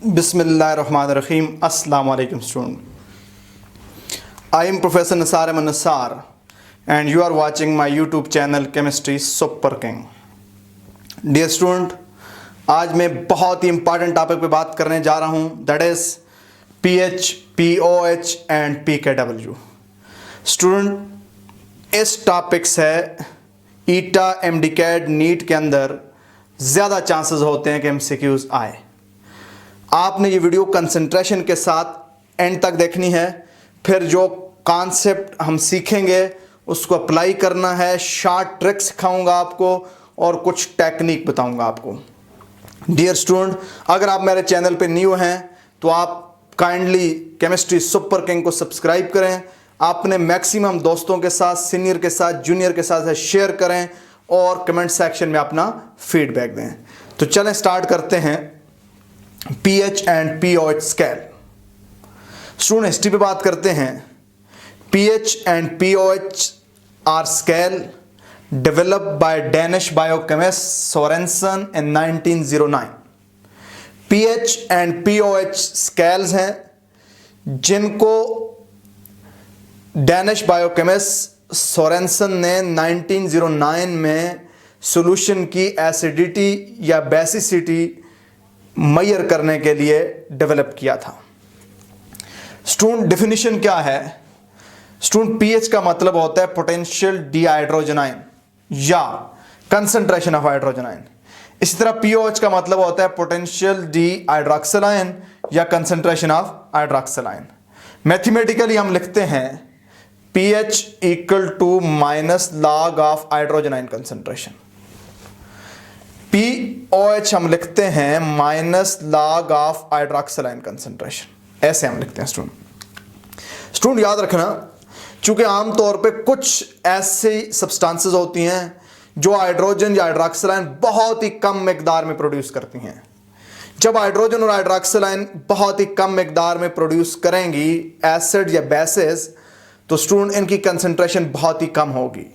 Bismillahirrahmanirrahim. Assalamu alaikum student. I am Professor Nisar Ahmed Nisar and you are watching my YouTube channel Chemistry Super King. Dear student, आज मैं बहुत ही important topic पे बात करने जा रहा हूँ, that is pH, pOH and pKW. Student, इस टॉपिक से ईटा, एमडीकैट, नीट के अंदर ज़्यादा चांसेस होते हैं कि MCQs आए. आपने ये वीडियो कंसंट्रेशन के साथ एंड तक देखनी है. फिर जो कॉन्सेप्ट हम सीखेंगे उसको अप्लाई करना है. शॉर्ट ट्रिक सिखाऊंगा आपको और कुछ टेक्निक बताऊंगा आपको. डियर स्टूडेंट, अगर आप मेरे चैनल पे न्यू हैं तो आप काइंडली केमिस्ट्री सुपर किंग को सब्सक्राइब करें. आपने मैक्सिमम दोस्तों के साथ, सीनियर के साथ, जूनियर के साथ शेयर करें और कमेंट सेक्शन में अपना फीडबैक दें. तो चलें स्टार्ट करते हैं. pH and pOH scale. Student, history पे बात करते हैं. pH and pOH are scale developed by Danish biochemist Sorensen in 1909. pH and pOH scales हैं जिनको डेनिश बायोकेमिस्ट सोरेनसन ने 1909 में सॉल्यूशन की एसिडिटी या बेसिसिटी मेजर करने के लिए डेवलप किया था. स्टूडेंट, डेफिनेशन क्या है? स्टूडेंट, pH का मतलब होता है पोटेंशियल डीहाइड्रोजनाइन या कंसंट्रेशन ऑफ हाइड्रोजनाइन. इसी तरह pOH का मतलब होता है पोटेंशियल डीहाइड्रोक्सिलाइन या कंसंट्रेशन ऑफ हाइड्रोक्सिलाइन. मैथमेटिकली हम लिखते हैं pH equal to minus log of hydrogen ion concentration. pOH हम लिखते हैं minus log of hydroxyl ion concentration. ऐसे हम लिखते हैं स्टूडेंट. याद रखना, चूंकि आमतौर पे कुछ ऐसी सब्सटेंसेस होती हैं जो हाइड्रोजन या हाइड्रोक्सिलाइन बहुत ही कम मिकदार में प्रोड्यूस करती हैं. जब हाइड्रोजन और हाइड्रोक्सिलाइन बहुत ही कम मिकदार में प्रोड्यूस करेंगी एसिड या बेसिस, तो स्टूडेंट इनकी कंसंट्रेशन बहुत ही कम होगी.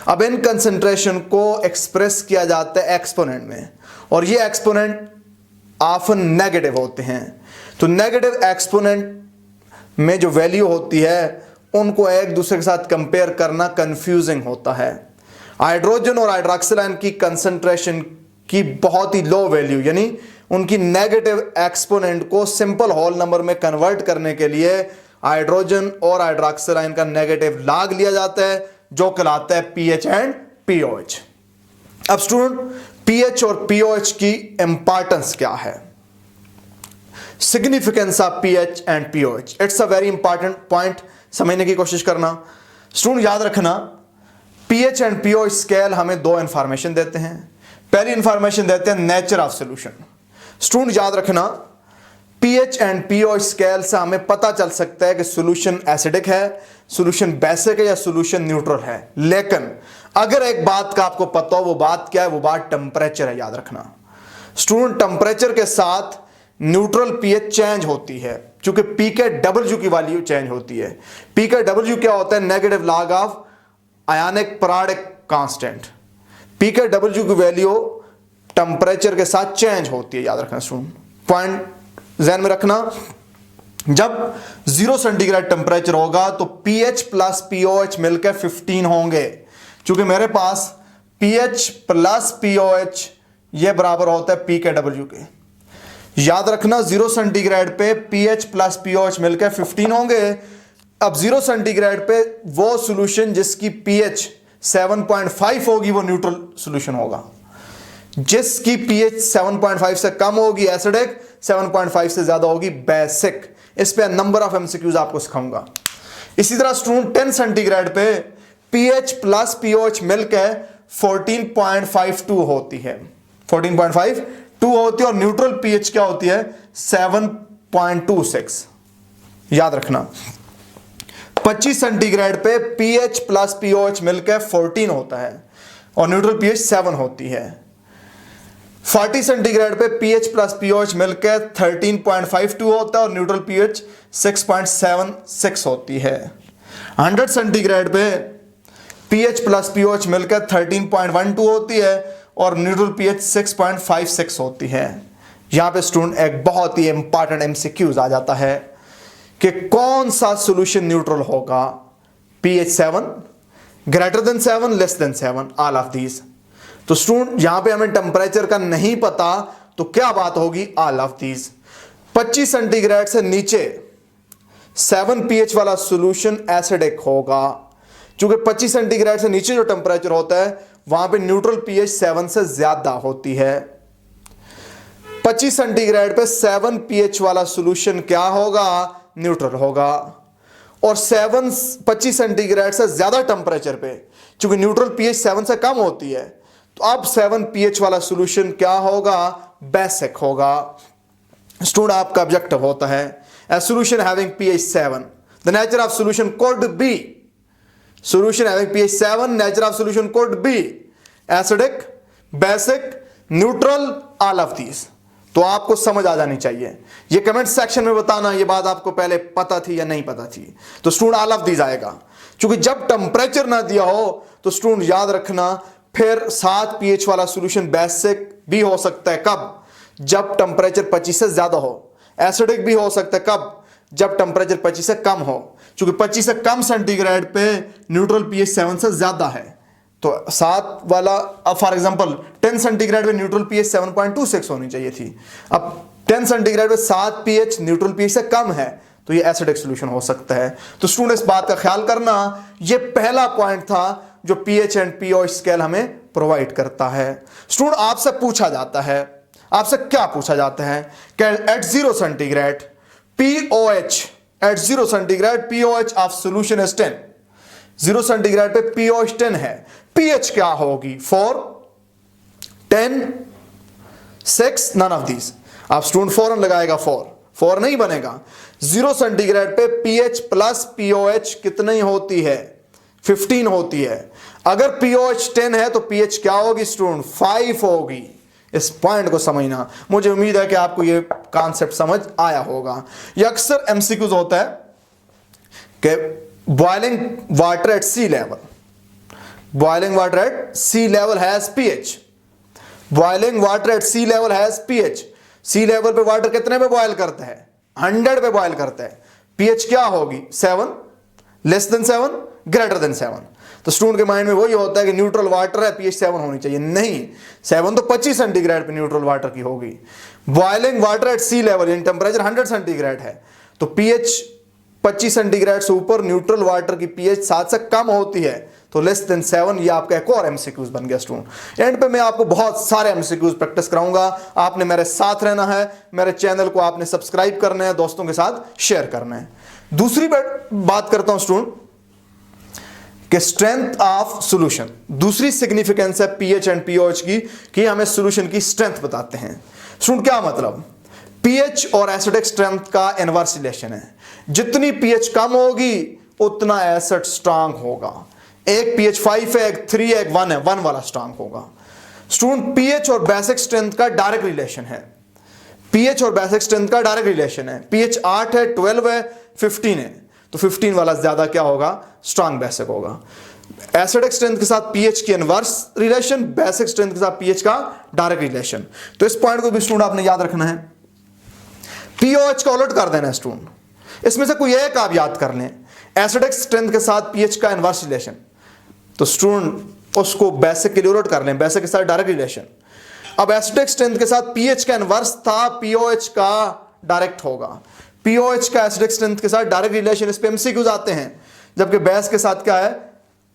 अब इन कंसंट्रेशन को एक्सप्रेस किया जाता है एक्सपोनेंट में, और ये एक्सपोनेंट ऑफन नेगेटिव होते हैं. तो नेगेटिव एक्सपोनेंट में जो वैल्यू होती है उनको एक दूसरे के साथ कंपेयर करना कंफ्यूजिंग होता है. हाइड्रोजन और हाइड्रोक्सिलाइन की कंसंट्रेशन की बहुत ही लो वैल्यू, यानी उनकी नेगेटिव एक्सपोनेंट को सिंपल होल नंबर में कन्वर्ट करने के लिए हाइड्रोजन और हाइड्रोक्सिलाइन का नेगेटिव लॉग लिया जाता है, जो कहलाता है pH एंड pOH. अब स्टूडेंट, pH और pOH की इंपॉर्टेंस क्या है? Significance of pH and pOH. It's a very important point, समझने की कोशिश करना. स्टूडेंट, याद रखना, pH एंड pOH स्केल हमें दो इंफॉर्मेशन देते हैं. पहली इंफॉर्मेशन देते हैं नेचर ऑफ सॉल्यूशन. स्टूडेंट, याद रखना, pH एंड pOH स्केल से हमें पता चल सकता है कि सॉल्यूशन एसिडिक है, सॉल्यूशन बेसिक है या सॉल्यूशन न्यूट्रल है. लेकिन अगर एक बात का आपको पता हो, वो बात क्या है? वो बात टेम्परेचर है. याद रखना स्टूडेंट, टेम्परेचर के साथ न्यूट्रल pH चेंज होती है, क्योंकि pKW की वैल्यू चेंज होती है. pKW क्या होता है? Negative log of ionic periodic constant. pKW की वैल्यू टेम्परेचर के साथ चेंज होती है. याद रखना स्टूडेंट, पॉइंट ध्यान में रखना. जब 0 सेंटीग्रेड टेम्परेचर होगा तो pH प्लस pOH मिलकर 15 होंगे. क्योंकि मेरे पास pH प्लस pOH ये बराबर होता है pKW के. याद रखना, 0 सेंटीग्रेड पे pH प्लस pOH मिलकर 15 होंगे. अब 0 सेंटीग्रेड पे वो सॉल्यूशन जिसकी pH 7.5 होगी वो न्यूट्रल सॉल्यूशन होगा. जिसकी pH 7.5 से कम होगी एसिडिक, 7.5 से ज्यादा होगी बेसिक. इस पे नंबर ऑफ MCQs आपको सिखाऊंगा. इसी तरह स्टूडेंट, 10 सेंटीग्रेड पे pH प्लस pOH मिलकर 14.52 होती है. 14.52 होती है और न्यूट्रल pH क्या होती है? 7.26. याद रखना, 25 सेंटीग्रेड पे pH प्लस pOH मिलकर 14 होता है और न्यूट्रल pH 7 होती है. 40 सेंटीग्रेड पे pH प्लस pOH मिलकर 13.52 होता है और न्यूट्रल pH 6.76 होती है. 100 सेंटीग्रेड पे pH प्लस pOH मिलकर 13.12 होती है और न्यूट्रल pH 6.56 होती है. यहां पे स्टूडेंट एक बहुत ही इंपॉर्टेंट एमसीक्यूज आ जाता है कि कौन सा सॉल्यूशन न्यूट्रल होगा, pH 7, greater than 7, less than 7, all of these. तो स्टूडेंट यहां पे हमें टेम्परेचर का नहीं पता, तो क्या बात होगी, ऑल ऑफ दीज। 25 सेंटीग्रेड से नीचे 7 pH वाला सॉल्यूशन एसिडिक होगा, क्योंकि 25 सेंटीग्रेड से नीचे जो टेम्परेचर होता है वहां पे न्यूट्रल pH 7 से ज्यादा होती है। 25 सेंटीग्रेड पे 7 pH वाला सॉल्यूशन क्या होगा, न्यूट्रल होगा। और 25 सेंटीग्रेड से ज्यादा टेम्परेचर पे, क्योंकि न्यूट्रल pH 7 से कम होती है, तो अब 7 pH वाला सॉल्यूशन क्या होगा, बेसिक होगा। स्टूडेंट आपका ऑब्जेक्टिव होता है a solution having pH 7, the nature of solution could be, solution having pH 7, nature of solution could be acidic, basic, neutral, all of these। तो आपको समझ आ जानी चाहिए, ये कमेंट सेक्शन में बताना ये बात आपको पहले पता थी या नहीं पता थी। तो स्टूडेंट ऑल ऑफ दीज आएगा, क्योंकि जब टेम्परेचर ना दिया हो तो स्टूडेंट याद रखना, फिर 7 pH वाला सॉल्यूशन बेसिक भी हो सकता है, कब, जब टेम्परेचर 25 से ज्यादा हो। एसिडिक भी हो सकता है, कब, जब टेम्परेचर 25 से कम हो, क्योंकि 25 से कम सेंटीग्रेड पे न्यूट्रल pH 7 से ज्यादा है। तो 7 वाला, अब फॉर एग्जांपल 10 सेंटीग्रेड पे न्यूट्रल pH 7.26 होनी चाहिए थी, अब 10 सेंटीग्रेड पे 7 pH न्यूट्रल pH से कम है, तो ये एसिडिक सॉल्यूशन हो सकता है। तो स्टूडेंट इस बात का ख्याल करना, ये पहला पॉइंट था जो pH एंड pOH स्केल हमें प्रोवाइड करता है। स्टूडेंट आपसे पूछा जाता है, आपसे क्या पूछा जाता है कि at 0 centigrade pOH, at 0 centigrade pOH of solution is 10, 0 centigrade पे pOH 10 है, pH क्या होगी, 4, 10, 6, नन ऑफ दीज। आप स्टूडेंट फौरन लगाएगा 4 नहीं बनेगा। 0 सेंटीग्रेड पे pH प्लस pOH कितनी होती है, 15 होती है। अगर pOH 10 है तो pH क्या होगी स्टूडेंट, 5 होगी। इस पॉइंट को समझना, मुझे उम्मीद है कि आपको ये कॉन्सेप्ट समझ आया होगा। ये अक्सर एमसीक्यूज होता है कि boiling water at sea level, boiling water at sea level has pH, boiling water at sea level has pH। Sea level पे वाटर कितने पे बॉयल करता है, 100 पे बॉयल करता है, pH क्या होगी, 7, लेस देन 7, ग्रेटर देन 7। तो स्टूडेंट के माइंड में वही होता है कि न्यूट्रल वाटर है, pH 7 होनी चाहिए, नहीं, 7 तो 25 सेंटीग्रेड पे न्यूट्रल वाटर की होगी। Boiling water at sea level यानी टेम्परेचर 100 सेंटीग्रेड है, तो pH 25 सेंटीग्रेड से ऊपर, न्यूट्रल वाटर की pH 7 से कम होती है, तो लेस देन 7। ये आपका एक और एमसीक्यूज बन गया स्टूडेंट। एंड पे मैं आपको बहुत सारे एमसीक्यूज प्रैक्टिस कराऊंगा, आपने मेरे साथ रहना है, मेरे चैनल को आपने सब्सक्राइब करना है, दोस्तों के साथ शेयर करना है। दूसरी बात करता हूं स्टूडेंट कि स्ट्रेंथ ऑफ सॉल्यूशन, दूसरी सिग्निफिकेंस है pH एंड pOH की, कि हमें सॉल्यूशन की स्ट्रेंथ बताते हैं। स्टूडेंट क्या मतलब, pH और एसिडिक स्ट्रेंथ का इनवर्स रिलेशन है, जितनी pH कम होगी उतना एसिड स्ट्रांग होगा। एक pH 5 है, एक 3 है, एक 1 है, 1 वाला स्ट्रांग होगा। स्टूडेंट pH और बेसिक स्ट्रेंथ का डायरेक्ट रिलेशन है, pH और बेसिक स्ट्रेंथ का डायरेक्ट रिलेशन है। pH 8 है, 12 है, 15 है, तो 15 वाला ज्यादा क्या होगा, स्ट्रांग बेसिक होगा। एसिडिक स्ट्रेंथ के साथ pH की इनवर्स रिलेशन, बेसिक स्ट्रेंथ के साथ pH का डायरेक्ट रिलेशन। तो इस पॉइंट को भी स्टूडेंट आपने याद रखना है। pOH का उलट कर देना है स्टूडेंट, इसमें से कोई एक आप याद कर लें, एसिडिक स्ट्रेंथ के साथ pH का इनवर्स रिलेशन, तो स्टूडेंट उसको बेसिक के लिए उलट कर लें, बेसिक के साथ डायरेक्ट रिलेशन। अब एसिडिक स्ट्रेंथ के साथ pH का इनवर्स था, pOH का डायरेक्ट होगा। pOH का एसिडिक स्ट्रेंथ के साथ डायरेक्ट रिलेशन, इस पे एमसीक्यूज आते हैं, जबकि बेस के साथ क्या है,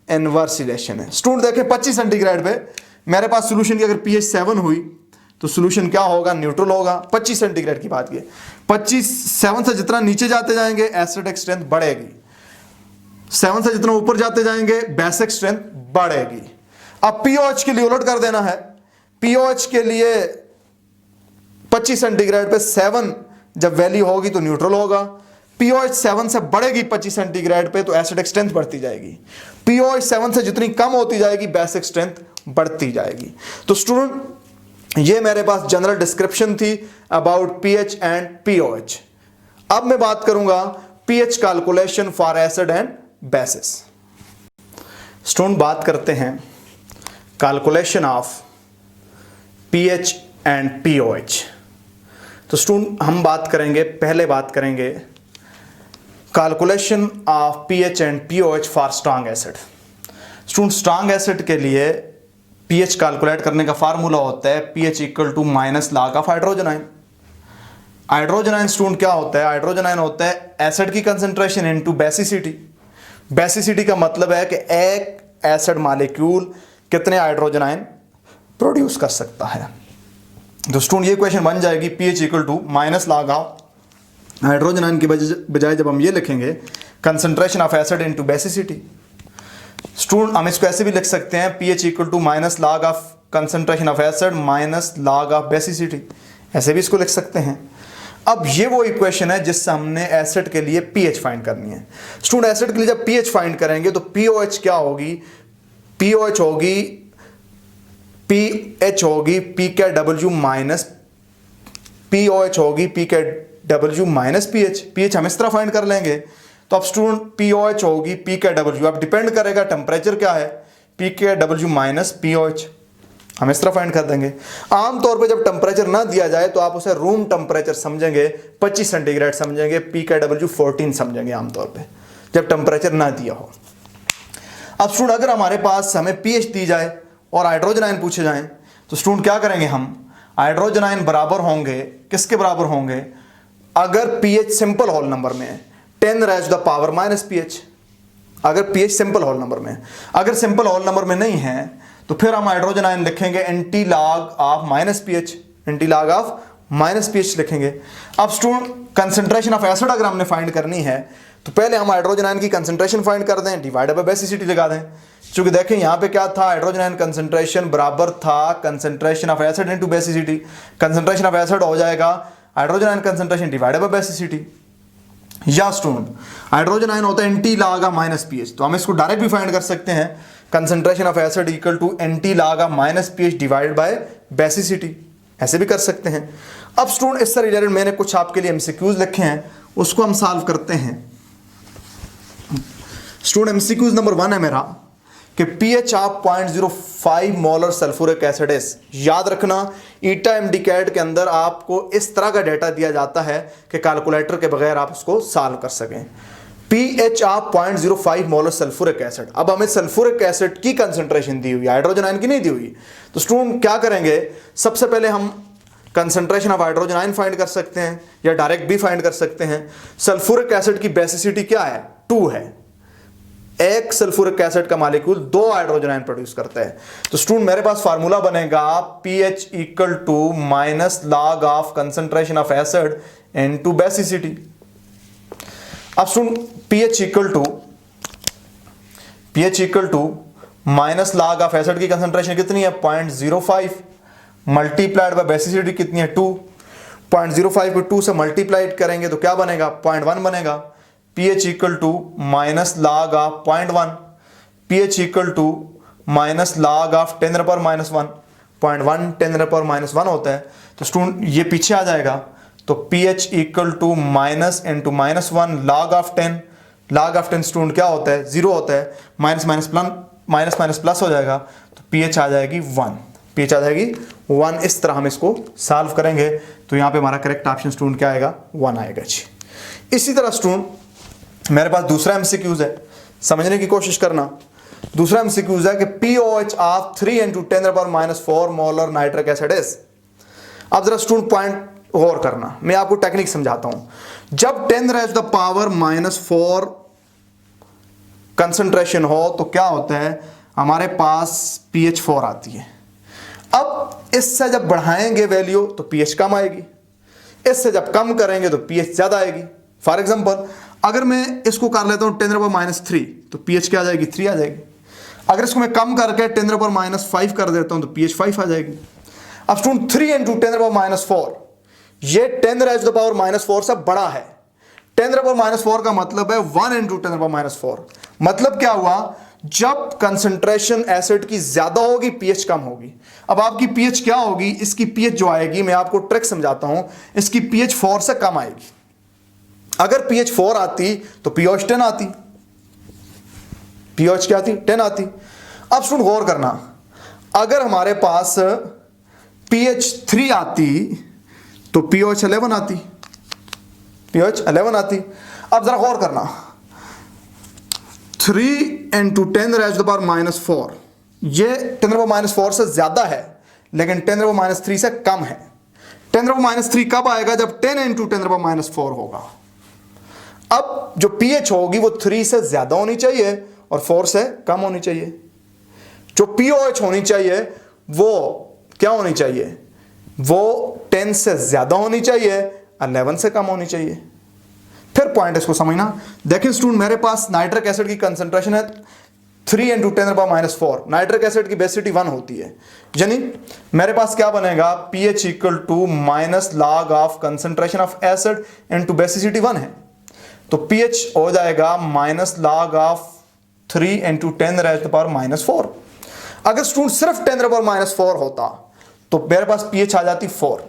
इनवर्स रिलेशन है। स्टूडेंट देखें 25 सेंटीग्रेड पे मेरे पास सॉल्यूशन की अगर pH 7 हुई तो सॉल्यूशन क्या होगा, न्यूट्रल होगा। 25 सेंटीग्रेड की बात की, 7 से जितना नीचे जाते जाएंगे एसिडिक स्ट्रेंथ बढ़ेगी, 7 से जितना ऊपर जाते जाएंगे बेसिक स्ट्रेंथ बढ़ेगी। अब pOH के लिए उलट कर देना है, pOH के लिए 25 सेंटीग्रेड पे 7 जब वैल्यू होगी तो न्यूट्रल होगा। pOH 7 से बढ़ेगी 25 सेंटीग्रेड पे तो एसिडिक स्ट्रेंथ बढ़ती जाएगी। pOH 7 से जितनी कम होती जाएगी बेसिक स्ट्रेंथ बढ़ती जाएगी। तो स्टूडेंट ये मेरे पास जनरल डिस्क्रिप्शन थी अबाउट pH एंड pOH। अब मैं बात करूंगा pH calculation for acid and basis. Student बात करते हैं calculation of pH and pOH। तो स्टूडेंट हम पहले बात करेंगे calculation of pH and pOH for strong acid. Student strong acid के लिए पीएच कैलकुलेट करने का फार्मूला होता है pH equal to minus log of hydrogen ion. Hydrogen ion student क्या होता है? हाइड्रोजन आयन होता है एसिड की कंसंट्रेशन इनटू बेसिसिटी। बेसिसिटी का मतलब है कि एक एसिड मॉलिक्यूल कितने हाइड्रोजन आयन प्रोड्यूस कर सकता है। तो स्टूडेंट ये क्वेश्चन बन जाएगी pH equal to minus log of hydrogen ion की बजाय जब हम ये लिखेंगे concentration of acid into basicity. Student हम इसको ऐसे भी लिख सकते हैं pH equal to minus log of concentration of acid minus log of basicity, ऐसे भी इसको लिख सकते हैं। अब ये वो इक्वेशन है जिससे हमने एसिड के लिए पीएच फाइंड करनी है। स्टूडेंट एसिड के लिए जब पीएच फाइंड करेंगे तो पीओएच क्या होगी? पीओएच होगी पी के डब्ल्यू माइनस पीओएच होगी पी के डब्ल्यू माइनस पीएच। पीएच हम इस तरह फाइंड कर लेंगे। तो अब स्टूडेंट पीओएच होगी पी के डब्ल्यू, अब डिपेंड करेगा टेम्परेचर क्या है, पी के डब्ल्यू माइनस पीओएच हम इस तरह फाइंड कर देंगे। आमतौर पे जब टेम्परेचर ना दिया जाए तो आप उसे रूम टेम्परेचर समझेंगे, 25 सेंटीग्रेड समझेंगे, पी के डब्ल्यू 14 समझेंगे आमतौर पे जब टेम्परेचर ना दिया हो। अब स्टूडेंट अगर हमारे पास हमें पीएच दी जाए और हाइड्रोजन आयन पूछे जाएं तो स्टूडेंट क्या करेंगे? हम हाइड्रोजन आयन बराबर होंगे किसके बराबर होंगे? अगर पीएच सिंपल होल नंबर में है 10 raised to the power minus pH, अगर पीएच सिंपल होल नंबर में है। अगर सिंपल होल नंबर में नहीं है तो फिर हम हाइड्रोजन आयन लिखेंगे anti log of minus pH, anti log of minus pH लिखेंगे। अब स्टूडेंट कंसंट्रेशन ऑफ एसिड अगर हमने फाइंड करनी है तो पहले हम हाइड्रोजन आयन की कंसंट्रेशन फाइंड कर दें, डिवाइडेड बाय बेसिसिटी लगा दें। क्योंकि देखें यहाँ पे क्या था, हाइड्रोजन आयन कंसंट्रेशन बराबर था concentration of acid into basicity. Concentration of acid हो जाएगा hydrogen ion concentration divided by basicity. या स्टूडेंट हाइड्रोजन आयन होता है anti log of minus pH, तो हम इसको डायरेक्ट भी फाइंड कर सकते हैं concentration of acid equal to anti log of minus pH divided by basicity, ऐसे भी कर सकते हैं। अब स्टूडेंट इससे रिलेटेड मैंने कुछ आपके लिए एमसीक्यूज लिखे हैं, उसको हम सॉल्व करते हैं। स्टूडेंट एमसीक्यूज नंबर 1 है मेरा कि pH of 0.05 molar sulphuric acid is. याद रखना ईटा एमडीकैट के अंदर आपको इस तरह का डेटा दिया जाता है कि कैलकुलेटर के बगैर आप उसको सॉल्व कर सकें। PH of 0.05 molar sulphuric acid. अब हमें सल्फ्यूरिक एसिड की कंसंट्रेशन दी हुई है, हाइड्रोजन आयन की नहीं दी हुई। तो स्टूडेंट क्या करेंगे, सबसे पहले हम concentration of hydrogen ion find कर सकते हैं या डायरेक्ट भी फाइंड कर सकते हैं। सल्फ्यूरिक एसिड की बेसिसिटी क्या है? 2 है। एक सल्फ्यूरिक एसिड का मॉलिक्यूल 2 हाइड्रोजन आयन प्रोड्यूस करता है। तो स्टूडेंट मेरे पास फार्मूला बनेगा pH equal to minus log of concentration of acid into basicity. अब student pH equal to minus log of acid की कंसंट्रेशन कितनी है? 0.05 मल्टीप्लाइड बाय बेसिसिटी कितनी है? 2। 0.05 को 2 से मल्टीप्लाइड करेंगे तो क्या बनेगा? 0.1 बनेगा। pH equal to minus log of 0.1, pH equal to minus log of 10 power minus 1, 0.1 10 power minus 1 होता है। तो स्टूडेंट ये पीछे आ जाएगा, तो pH equal to minus into minus 1 log of 10। log of 10 student क्या होता है? 0 होता है। माइनस माइनस प्लस हो जाएगा, तो pH आ जाएगी 1। pH आ जाएगी 1। इस तरह हम इसको सॉल्व करेंगे तो यहाँ पे हमारा करेक्ट ऑप्शन स्टूडेंट क्या आएगा? 1 आएगा जी। इसी तरह स्टूडेंट मेरे पास दूसरा एमसीक्यूज है, समझने की कोशिश करना। दूसरा एमसीक्यूज है कि pOH of 3 × 10⁻⁴ molar nitric acid is. अब जरा स्टूडेंट पॉइंट गौर करना, मैं आपको टेक्निक समझाता हूं। जब 10⁻⁴ कंसंट्रेशन हो तो क्या होता है, हमारे पास पीएच 4 आती है। अब इससे जब बढ़ाएंगे वैल्यू तो पीएच कम आएगी, इससे जब कम करेंगे तो पीएच ज्यादा आएगी। फॉर एग्जांपल अगर मैं इसको कर लेता हूं 10⁻³ तो पीएच क्या आ जाएगी? 3 आ जाएगी। अगर इसको मैं कम करके 10⁻5 कर देता हूं तो पीएच 5 आ जाएगी। अब स्टूडेंट 3 × 10⁻⁴ ये 10⁻⁴ से बड़ा है। 10⁻⁴ का मतलब है 1 × 10⁻⁴। मतलब क्या हुआ, जब कंसंट्रेशन एसिड की ज्यादा होगी पीएच कम होगी। अब आपकी पीएच क्या होगी, इसकी पीएच जो आएगी, मैं आपको ट्रिक समझाता हूं, इसकी पीएच 4 से कम आएगी। अगर पीएच 4 आती तो पीओएच 10 आती। पीओएच क्या आती? 10 आती। अब स्टूडेंट गौर करना, अगर हमारे पास पीएच 3 आती तो पीओएच 11 आती, पीओएच 11 आती। अब जरा गौर करना, 3 into 10 raised to the power -4, ये 10 to the power -4 से ज्यादा है, लेकिन 10 to the power -3 से कम है। 10 to the power -3 कब आएगा? जब 10 into 10 to the power -4 होगा। अब जो पीएच होगी वो 3 से ज्यादा होनी चाहिए और 4 से कम होनी चाहिए। जो पीओएच होनी चाहिए वो क्या होनी चाहिए? वो 10 से ज्यादा होनी चाहिए, 11 से कम होनी चाहिए। फिर पॉइंट इसको समझना। देखिए स्टूडेंट, मेरे पास नाइट्रिक एसिड की कंसंट्रेशन है 3 into 10 to the power -4। Nitric acid की बेसिसिटी 1 होती है, यानी मेरे पास क्या बनेगा? pH equal to minus log of concentration of acid into basicity 1 है, तो pH हो जाएगा minus log of 3 into 10 raised to the power -4। अगर स्टूडेंट सिर्फ 10 to the power -4 होता तो मेरे पास pH आ जाती 4।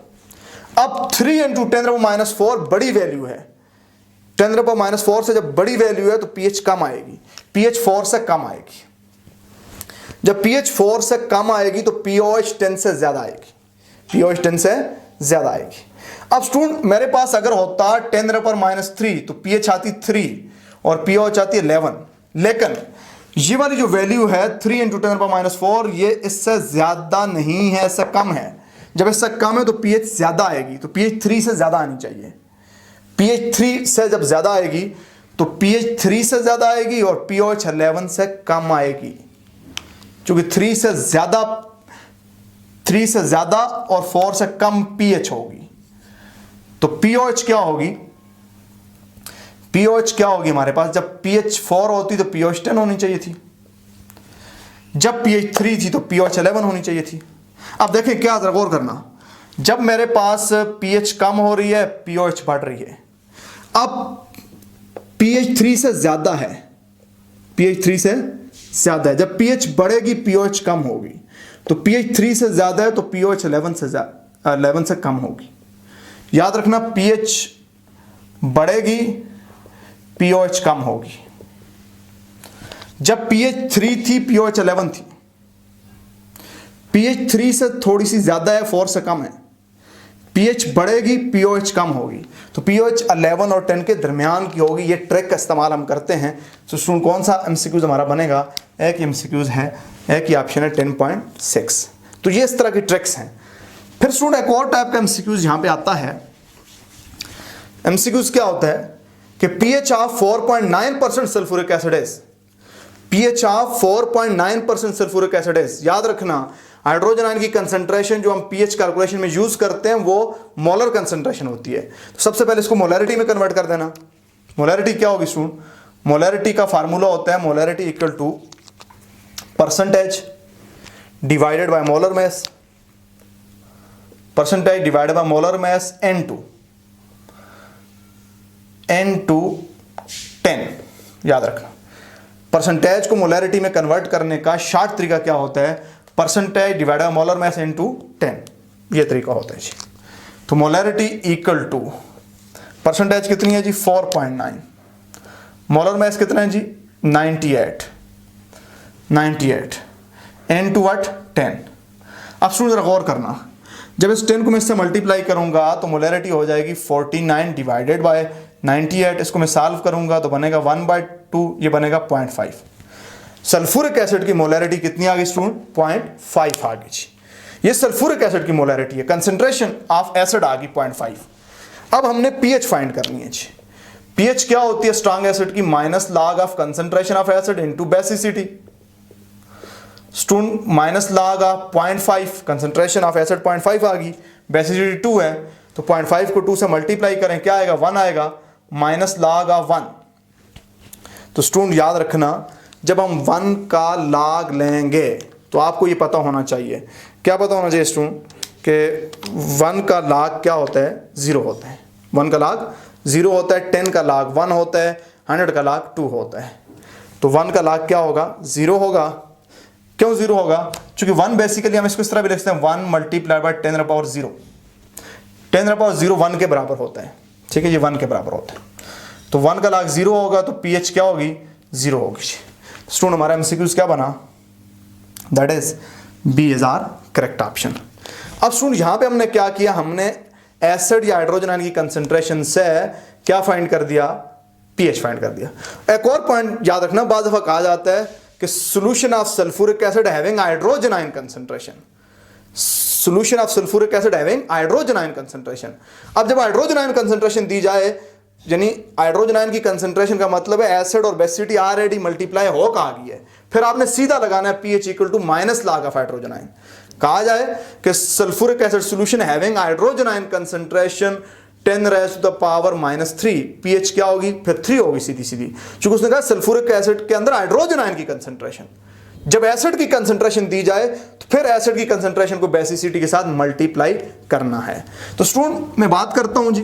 अब 3 into 10 to the power -4 बड़ी वैल्यू है, 10 to the power -4 से जब बड़ी वैल्यू है तो pH कम आएगी, pH 4 से कम आएगी। जब pH 4 से कम आएगी तो pOH 10 से ज्यादा आएगी, pOH 10 से ज्यादा आएगी। अब स्टूडेंट मेरे पास अगर होता 10 to the power -3 तो pH आती 3 और pOH आती 11, लेकिन ये वाली जो वैल्यू है 3 into 10 to the power -4 ये इससे ज्यादा नहीं है, इससे कम है। जब इससे कम है तो pH ज्यादा आएगी, तो pH 3 से ज्यादा आनी चाहिए। pH 3 से जब ज्यादा आएगी तो pH 3 से ज्यादा आएगी और pOH 11 से कम आएगी, क्योंकि 3 से ज्यादा और 4 से कम pH होगी। तो pOH क्या होगी? pOH क्या होगी हमारे पास? जब pH 4 होती तो pOH 10 होनी चाहिए थी, जब pH 3 थी तो pOH 11 होनी चाहिए थी। अब देखें क्या, जरा गौर करना, जब मेरे पास pH कम हो रही है pOH बढ़ रही है। अब pH 3 से ज्यादा है, pH 3 से ज्यादा है, जब pH बढ़ेगी pOH कम होगी, तो pH 3 से ज्यादा है तो pOH 11 से कम होगी। याद रखना, pH बढ़ेगी pOH कम होगी। जब pH 3 थी pOH 11 थी, pH 3 से थोड़ी सी ज्यादा है, 4 से कम है, pH बढ़ेगी pOH कम होगी, तो pOH 11 और 10 के दरमियान की होगी। ये ट्रिक का इस्तेमाल हम करते हैं। तो स्टूडेंट कौन सा MCQs हमारा बनेगा? एक MCQs है, एक ही ऑप्शन है 10.6। तो ये इस तरह की ट्रिक्स हैं। फिर स्टूडेंट एक और टाइप का MCQs यहाँ पे आता है। MCQs क्या होता है कि pH of 4.9% sulphuric acid is, pH of 4.9% sulphuric acid is. याद रखना, हाइड्रोजन आयन की कंसंट्रेशन जो हम pH कैलकुलेशन में यूज करते हैं वो मोलर कंसंट्रेशन होती है। तो सबसे पहले इसको मोलैरिटी में कन्वर्ट कर देना। मोलैरिटी क्या होगी स्टूडेंट? मोलैरिटी का फार्मूला होता है molarity equal to percentage divided by molar mass, percentage divided by molar mass N2 10। याद रखना, परसेंटेज को मोलैरिटी में कन्वर्ट करने का शॉर्ट तरीका क्या होता है? Percentage divided by molar mass into 10, ये तरीका होता है जी। तो मोलैरिटी इक्वल टू परसेंटेज कितनी है जी? 4.9, मोलर मास कितना है जी? 98 N2 व्हाट? 10। अब स्टूडेंट जरा गौर करना, जब इस 10 को मैं इससे मल्टीप्लाई करूंगा तो मोलैरिटी हो जाएगी 49 डिवाइडेड बाय 98। इसको मैं सॉल्व करूंगा तो बनेगा 1/2, ये बनेगा 0.5। सल्फ्यूरिक एसिड की मोलैरिटी कितनी आ गई स्टूडेंट? 0.5 आ गई जी। ये सल्फ्यूरिक एसिड की मोलैरिटी है, कंसंट्रेशन ऑफ एसिड आ गई 0.5। अब हमने pH फाइंड करनी है जी। pH क्या होती है स्ट्रॉन्ग एसिड की? Minus log of concentration of acid into basicity. Student minus log of 0.5, concentration of acid 0.5 आ गई, बेसिसिटी 2 है, तो 0.5 को 2 से मल्टीप्लाई करें, क्या आएगा? 1 आएगा, माइनस log ऑफ 1। तो स्टूडेंट याद रखना, जब हम 1 का log लेंगे तो आपको ये पता होना चाहिए, क्या पता होना चाहिए स्टूडेंट? कि 1 का log क्या होता है? 0 होता है। 1 का log 0 होता है, 10 का log 1 होता है, 100 का log 2 होता है। तो 1 का log क्या होगा? 0 होगा। क्यों 0 होगा? क्योंकि 1 बेसिकली हम इसको इस तरह भी लिख सकते हैं, 1 मल्टीप्लाई बाय 10 पावर 0। 10 पावर 0 1 के बराबर होता है, ठीक है, ये 1 के बराबर होता है। तो 1 का log 0 होगा तो pH क्या होगी? 0 होगी। स्टूडेंट हमारा MCQs क्या बना? That is B is are correct option. अब स्टूडेंट यहाँ पे हमने क्या किया? हमने एसिड या हाइड्रोजन आयन की कंसंट्रेशन से क्या फाइंड कर दिया, पीएच फाइंड कर दिया। एक और पॉइंट याद रखना, बाद दफा कहा जाता है कि solution of sulphuric acid having hydrogen ion concentration, solution of sulphuric acid having hydrogen ion concentration. अब जब हाइड्रोजन आयन कंसंट्रेशन दी जाए, यानी हाइड्रोजन आयन की कंसंट्रेशन का मतलब है एसिड और बेसिसिटी ऑलरेडी मल्टीप्लाई हो कहा गई है, फिर आपने सीधा लगाना है pH equal to minus log of hydrogen ion. कहा जाए कि sulphuric acid solution having hydrogen ion concentration 10 raised to the power -3, pH क्या होगी, फिर 3 होगी सीधी सीधी, क्योंकि उसने कहा सल्फ्यूरिक एसिड के अंदर हाइड्रोजन आयन की कंसंट्रेशन। जब एसिड की कंसंट्रेशन दी जाए तो फिर एसिड की कंसंट्रेशन को बेसिसिटी के साथ मल्टीप्लाई करना है। तो स्टूडेंट मैं बात करता हूं जी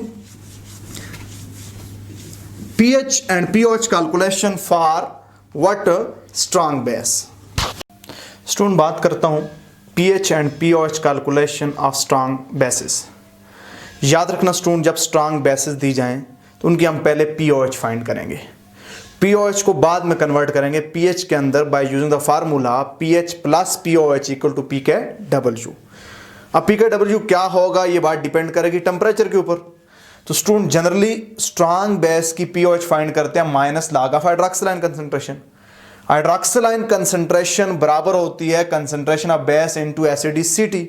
pH and pOH calculation for what, strong base. Student बात करता हूं pH and pOH calculation of strong bases. याद रखना स्टूडेंट, जब स्ट्रांग बेसिस दी जाएं तो उनकी हम पहले पीओएच फाइंड करेंगे, पीओएच को बाद में कन्वर्ट करेंगे पीएच के अंदर by using the formula pH plus pOH equal to पीकेडब्ल्यू। अब पीकेडब्ल्यू क्या होगा ये बात डिपेंड करेगी टेम्परेचर के ऊपर। तो स्टूडेंट जनरली स्ट्रांग बेस की पीओएच फाइंड करते हैं minus log of hydroxyl ion concentration. Hydroxyl ion concentration बराबर होती है कंसंट्रेशन ऑफ बेस इनटू एसिडिसिटी।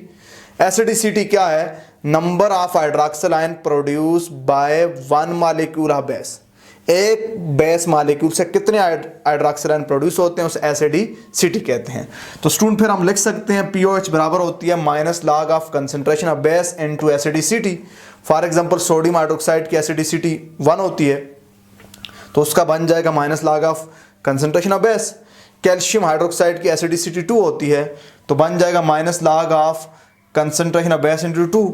एसिडिसिटी क्या है, number of hydroxyl ion produce by one molecule of base. एक बेस मॉलिक्यूल से कितने हाइड्रॉक्सिल आयन प्रोड्यूस होते हैं उस एसिडिसिटी कहते हैं। तो स्टूडेंट फिर हम लिख सकते हैं पीओएच बराबर होती है minus log of concentration of base into acidity. For example sodium hydroxide की एसिडिसिटी 1 होती है तो उसका बन जाएगा minus log of concentration of base. Calcium hydroxide की एसिडिसिटी 2 होती है तो बन जाएगा minus log of concentration of base into 2।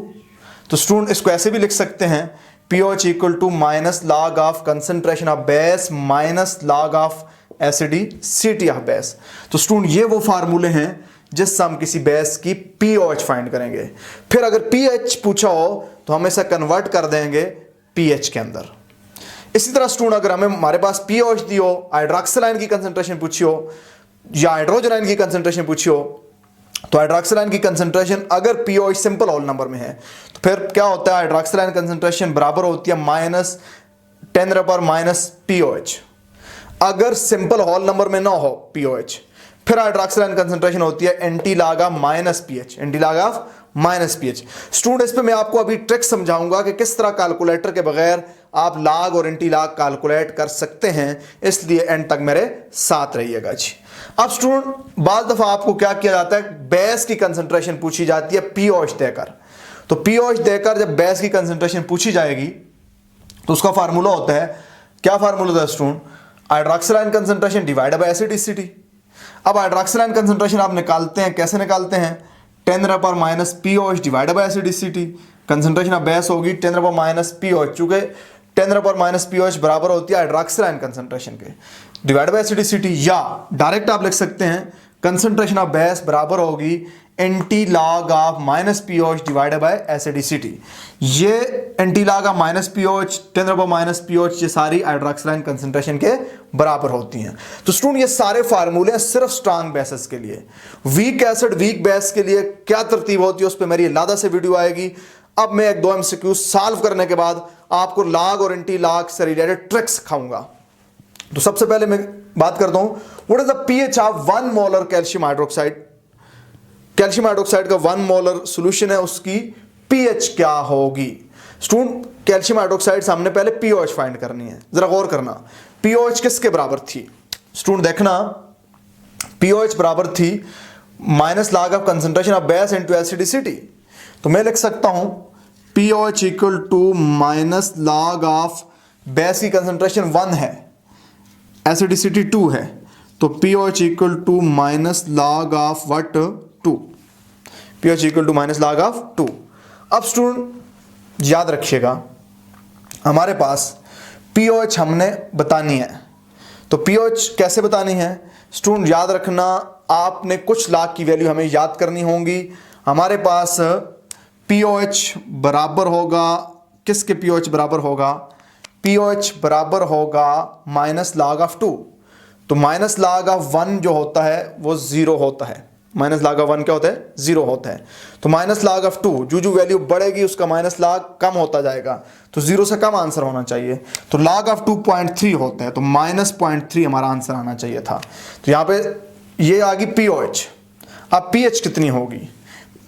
तो स्टूडेंट इसको ऐसे भी लिख सकते हैं pOH equal to minus log of concentration of base minus log of एसिडिसिटी of base. तो स्टूडेंट ये वो फार्मूले हैं जिससे हम किसी बेस की पीओएच फाइंड करेंगे। फिर अगर पीएच पूछा हो तो हम इसे कन्वर्ट कर देंगे पीएच के अंदर। इसी तरह स्टूडेंट अगर हमें हमारे पास पीओएच दी हो, हाइड्रॉक्सिल आयन की कंसंट्रेशन पूछी हो या हाइड्रोजन आयन की कंसंट्रेशन पूछी हो, तो हाइड्रॉक्सिल आयन की कंसंट्रेशन अगर पीओएच सिंपल होल नंबर में है तो फिर क्या होता है, हाइड्रॉक्सिल आयन कंसंट्रेशन बराबर होती है माइनस 10⁻⁻ पीओएच। अगर सिंपल होल नंबर में ना हो पीओएच, फिर हाइड्रॉक्सिल आयन कंसंट्रेशन होती है anti log of minus pH, anti log of minus pH. Student इस पे मैं आपको अभी ट्रिक समझाऊंगा कि किस तरह कैलकुलेटर के बगैर आप लॉग और एंटी लॉग कैलकुलेट कर सकते हैं, इसलिए एंड तक मेरे साथ रहिएगा जी। अब स्टूडेंट बाद दफा आपको क्या किया जाता है, बेस की कंसंट्रेशन पूछी जाती है पीओएच देकर। तो पीओएच देकर जब बेस की कंसंट्रेशन पूछी जाएगी तो उसका फार्मूला होता है, क्या फार्मूला होता है student, hydroxyl ion concentration divided by acidity. अब हाइड्रॉक्सिल आयन कंसंट्रेशन आप निकालते हैं, कैसे निकालते हैं, 10⁻⁻ pOH divided by acidity. Concentration of base होगी 10⁻⁻ पीओएच, चूंकि 10⁻⁻ पीओएच बराबर होती है हाइड्रॉक्सिल आयन कंसंट्रेशन के डिवाइड बाय एसिडिसिटी। या डायरेक्ट आप लिख सकते हैं कंसंट्रेशन ऑफ बेस बराबर होगी anti log of minus pOH divided by acidity. ये anti log of minus pOH 10⁻⁻ pOH ये सारी हाइड्रॉक्सिल आयन कंसंट्रेशन के बराबर होती हैं। तो स्टूडेंट ये सारे फार्मूले सिर्फ स्ट्रांग बेसिस के लिए। वीक एसिड वीक बेस के लिए क्या तरतीब होती है उस पर मेरी अलग से वीडियो आएगी। अब मैं 1-2 MCQ सॉल्व करने के बाद आपको लॉग और एंटी लॉग से रिलेटेड ट्रिक्स सिखाऊंगा। तो सबसे पहले मैं बात करता हूं what is the pH of 1 molar calcium hydroxide. Calcium hydroxide का 1 मोलर सॉल्यूशन है, उसकी पीएच क्या होगी। स्टूडेंट कैल्शियम हाइड्रोक्साइड से हमने पहले पीओएच फाइंड करनी है, जरा गौर करना पीओएच किसके बराबर थी। स्टूडेंट देखना पीओएच बराबर थी minus log of concentration of base into acidity. तो मैं लिख सकता हूं pOH equal to minus log of base की कंसंट्रेशन 1 है, एसिडिसिटी 2 है, तो pOH equal to minus log of what 2, pOH equal to minus log of 2। अब स्टूडेंट याद रखिएगा हमारे पास पीओएच हमने बतानी है, तो पीओएच कैसे बतानी है स्टूडेंट याद रखना, आपने कुछ लॉग की वैल्यू हमें याद करनी होंगी। हमारे पास पीओएच बराबर होगा किसके, पीओएच बराबर होगा, पीओएच बराबर होगा माइनस लॉग ऑफ 2। तो माइनस लॉग ऑफ 1 जो होता है वो 0 होता है, माइनस log ऑफ 1 क्या होता है, 0 होता है। तो माइनस log ऑफ 2, जो जो वैल्यू बढ़ेगी उसका माइनस log कम होता जाएगा, तो 0 से कम आंसर होना चाहिए। तो log ऑफ 2 0.3 होता है, तो माइनस 0.3 हमारा आंसर आना चाहिए था। तो यहाँ पे ये आ गई POH। अब PH कितनी होगी,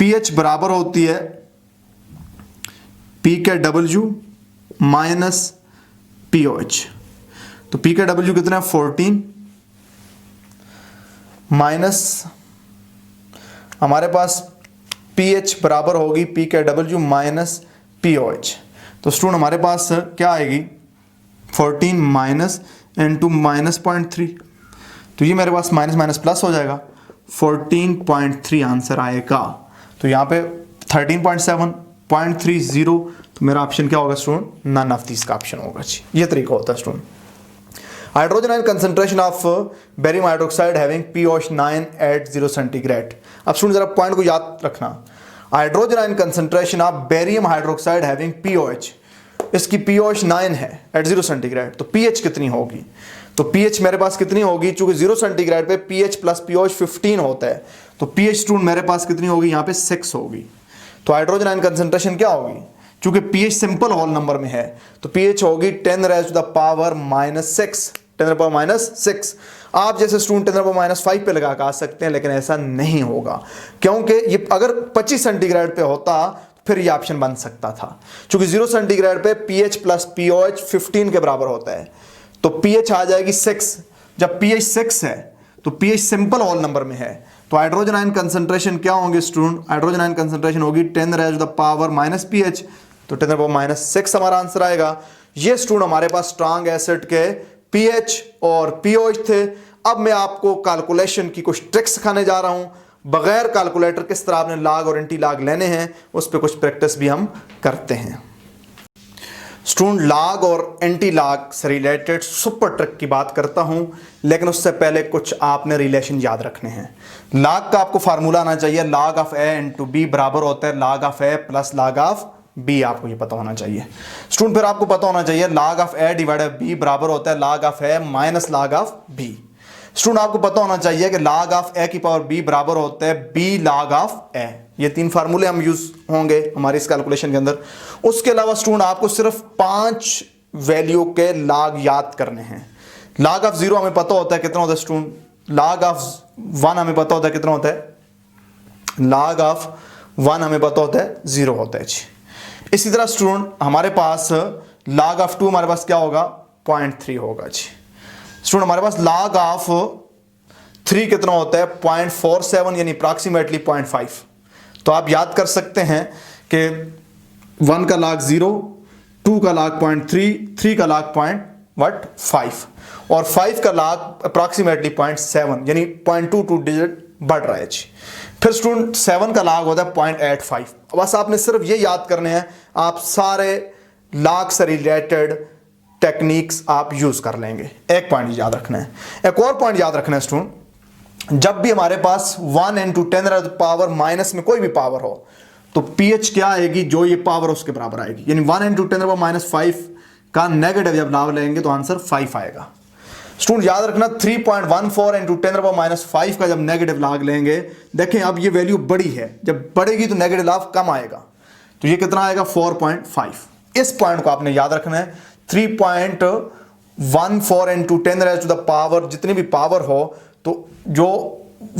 PH बराबर होती है PKW माइनस POH। तो PKW कितना है 14 माइनस हमारे पास PH बराबर होगी PKW माइनस POH। तो स्टूडेंट हमारे पास क्या आएगी 14 माइनस इनटू माइनस 0.3, तो ये मेरे पास माइनस माइनस प्लस हो जाएगा, 14.3 आंसर आएगा। तो यहाँ पे 13.7 0.30, तो मेरा ऑप्शन क्या होगा स्टूडेंट, नन ऑफ दिस का ऑप्शन होगा जी। ये तरीका होता है student. Hydrogen ion concentration of barium hydroxide having POH 9 at 0 centigrade. अब स्टूडेंट जरा पॉइंट को याद रखना, hydrogen ion concentration of barium hydroxide having POH, इसकी POH 9 है एट 0 सेंटीग्रेड, तो pH कितनी होगी, तो pH मेरे पास कितनी होगी, चूंकि 0 सेंटीग्रेड पे pH प्लस POH 15 होता है, तो pH स्टूडेंट मेरे पास कितनी होगी, यहाँ पे 6 होगी। तो हाइड्रोजन आयन कंसंट्रेशन क्या होगी, चूंकि pH सिंपल होल नंबर में है, तो pH होगी 10 raised to the power -6, 10 to the power -6। आप जैसे स्टूडेंट 10 to the power -5 पे लगा के आ सकते हैं, लेकिन ऐसा नहीं होगा, क्योंकि ये अगर 25 सेंटीग्रेड पे होता फिर ये ऑप्शन बन सकता था। चूंकि 0 सेंटीग्रेड पे pH प्लस POH 15 के बराबर होता है, तो pH आ जाएगी 6। जब pH 6 है तो pH सिंपल होल नंबर में है, तो हाइड्रोजन आयन कंसंट्रेशन क्या होंगे स्टूडेंट, हाइड्रोजन आयन कंसंट्रेशन होगी 10 raised to the power -pH, तो 10 to the power -6 हमारा आंसर आएगा। ये स्टूडेंट हमारे पास स्ट्रॉन्ग एसिड के pH और POH थे। अब मैं आपको कैलकुलेशन की कुछ ट्रिक्स सिखाने जा रहा हूं, बगैर कैलकुलेटर किस तरह आपने लॉग और एंटी लॉग लेने हैं, उस पर कुछ प्रैक्टिस भी हम करते हैं। स्टूडेंट लॉग और एंटी लॉग से रिलेटेड सुपर ट्रिक की बात करता हूं, लेकिन उससे पहले कुछ आपने रिलेशन याद रखने हैं। लॉग का आपको फार्मूला आना चाहिए, log of A into B बराबर होता है log of A plus log of B, आपको ये पता होना चाहिए स्टूडेंट। फिर आपको पता होना चाहिए log of A divided B बराबर होता है log of A minus log of B. Student आपको पता होना चाहिए कि log ऑफ ए की पावर b बराबर होता है b log ऑफ ए। ये 3 फार्मूले हम यूज होंगे हमारी इस कैलकुलेशन के अंदर। उसके अलावा स्टूडेंट आपको सिर्फ 5 वैल्यू के log याद करने हैं। log ऑफ 0 हमें पता होता है कितना होता है स्टूडेंट, log ऑफ 1 हमें पता होता है कितना होता है, log ऑफ 1 हमें पता होता है 0 होता है जी। इसी तरह स्टूडेंट हमारे पास log ऑफ 2 हमारे पास क्या होगा 0.3 होगा जी। स्टूडेंट हमारे पास log ऑफ 3 कितना होता है 0.47 यानी अप्रॉक्सीमेटली 0.5। तो आप याद कर सकते हैं कि 1 का log 0, 2 का log 0.3, 3 का log 5 और 5 का log अप्रॉक्सीमेटली 0.7 यानी 0.22 डिजिट बढ़ रहा है जी। फिर स्टूडेंट 7 का log होता है 0.85। बस आपने सिर्फ ये याद करने हैं, आप सारे log से रिलेटेड टेक्निक्स आप यूज कर लेंगे। एक पॉइंट याद रखना है, एक और पॉइंट याद रखना है स्टूडेंट, जब भी हमारे पास 1 into 10 raised to the power minus में कोई भी पावर हो, तो pH क्या आएगी, जो ये पावर उसके बराबर आएगी। यानी 1 into 10 raised to the power -5 का नेगेटिव जब लाभ लेंगे तो आंसर 5 आएगा। स्टूडेंट याद रखना 3.14 into 10 raised to the power -5 का जब नेगेटिव लाभ लेंगे, देखें अब ये वैल्यू बड़ी है, जब बढ़ेगी तो नेगेटिव लाभ कम आएगा, तो ये कितना आएगा 4.5। इस पॉइंट को आपने याद रखना है। 3.14 into 10 raised to the power, जितनी भी पावर हो तो जो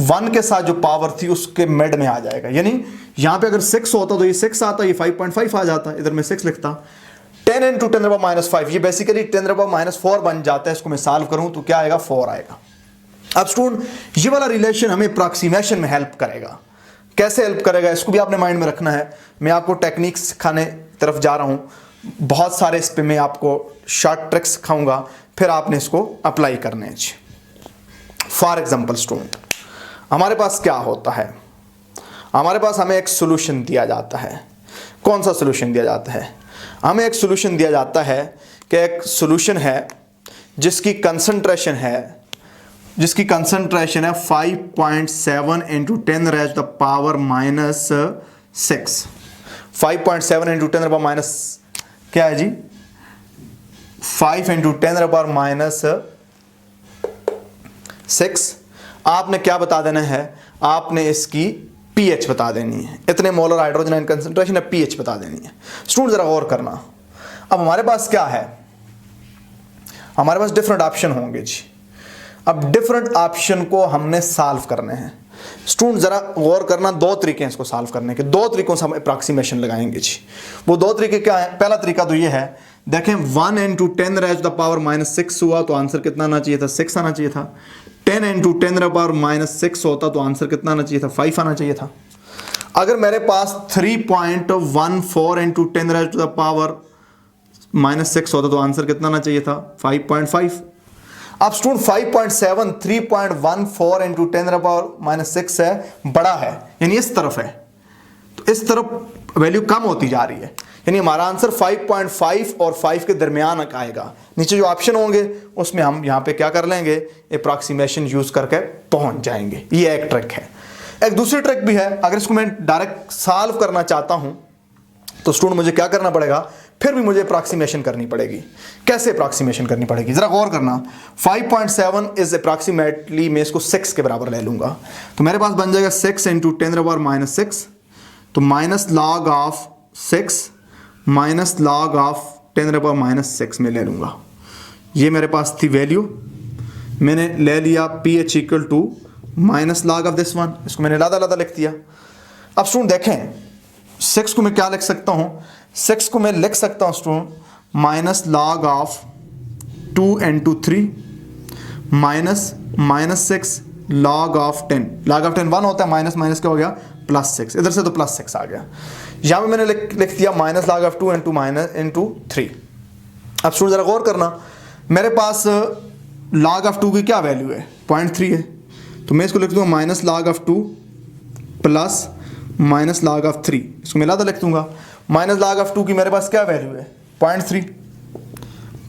1 के साथ जो पावर थी उसके मिड में आ जाएगा। यानी यहां पे अगर 6 होता तो ये 6 आता, ये 5.5 आ जाता, इधर में 6 लिखता। 10 into 10 raised to the power -5 ये basically 10 raised to the power -4 बन जाता है। इसको मैं सॉल्व करूं तो क्या आएगा 4 आएगा। अब स्टूडेंट ये वाला रिलेशन हमें अप्रॉक्सीमेशन में हेल्प करेगा। कैसे हेल्प करेगा इसको भी आपने माइंड में रखना है। मैं आपको टेक्निक्स सिखाने तरफ जा रहा हूं, बहुत सारे इस पे मैं आपको शॉर्ट ट्रिक्स सिखाऊंगा, फिर आपने इसको अप्लाई करने हैं। फॉर एग्जांपल स्टूडेंट हमारे पास क्या होता है, हमारे पास हमें एक सॉल्यूशन दिया जाता है। कौन सा सॉल्यूशन दिया जाता है, हमें एक सॉल्यूशन दिया जाता है कि एक सॉल्यूशन है जिसकी कंसंट्रेशन है 5.7 into 10 raised to the power -6। 5.7 into 10 raised to the power क्या है जी 5 into 10 raised to the power -6। आपने क्या बता देना है, आपने इसकी पीएच बता देनी है, इतने मोलर हाइड्रोजन आयन कंसंट्रेशन है, पीएच बता देनी है। स्टूडेंट जरा गौर करना, अब हमारे पास क्या है, हमारे पास डिफरेंट ऑप्शन होंगे जी। अब डिफरेंट ऑप्शन को हमने सॉल्व करने हैं। स्टूडेंट जरा गौर करना, दो तरीके हैं इसको सॉल्व करने के, दो तरीकों से हम अप्रॉक्सीमेशन लगाएंगे जी। वो दो तरीके क्या है? पहला तरीका तो ये है, देखें 1 into 10 raised to the power -6 हुआ तो आंसर कितना आना चाहिए था? 6 आना चाहिए था। 10 into 10 raised to the power -6 होता तो आंसर कितना आना चाहिए था? 5 आना चाहिए था। अगर मेरे पास 3.14 into 10 raised to the power -6 होता तो आंसर कितना आना चाहिए था? 5.5। अब student 5.7 3.14 into 10 raised to the power -6 है, बड़ा है, यानी इस तरफ है, तो इस तरफ वैल्यू कम होती जा रही है, यानी हमारा आंसर 5.5 और 5 के दरमियान आएगा। नीचे जो ऑप्शन होंगे उसमें हम यहाँ पे क्या कर लेंगे, अप्रॉक्सीमेशन यूज करके पहुंच जाएंगे। ये एक ट्रिक है। एक दूसरी ट्रिक भी है, अगर इसको मैं डायरेक्ट सॉल्व करना चाहता हूं तो स्टूडेंट मुझे क्या करना पड़ेगा, फिर भी मुझे अप्रॉक्सीमेशन करनी पड़ेगी। कैसे अप्रॉक्सीमेशन करनी पड़ेगी, जरा गौर करना। 5.7 इज अप्रॉक्सीमेटली, मैं इसको 6 के बराबर ले लूंगा, तो मेरे पास बन जाएगा 6 into 10 raised to the power -6, तो minus log of 6 minus log of 10 raised to the power -6 में ले लूंगा। ये मेरे पास थी वैल्यू, मैंने ले लिया pH equal to minus log of this one, इसको मैंने लादा लिख दिया। अब स्टूडेंट देखें 6 को मैं क्या लिख सकता हूँ, 6 को मैं लिख सकता हूँ student minus log of 2 into 3 minus 6 log of 10, log of 10 1 होता है, माइनस माइनस क्या हो गया +6, इधर से तो +6 आ गया। यहाँ पे मैंने लिख दिया माइनस लॉग ऑफ 2 into 3। अब स्टूडेंट जरा गौर करना, मेरे पास लॉग ऑफ 2 की क्या वैल्यू है, 0.3 है, तो मैं इसको लिख दूंगा minus log of 2 plus minus log of 3, इसको मिला लिख दूंगा। माइनस लॉग ऑफ 2 की मेरे पास क्या वैल्यू है 0.3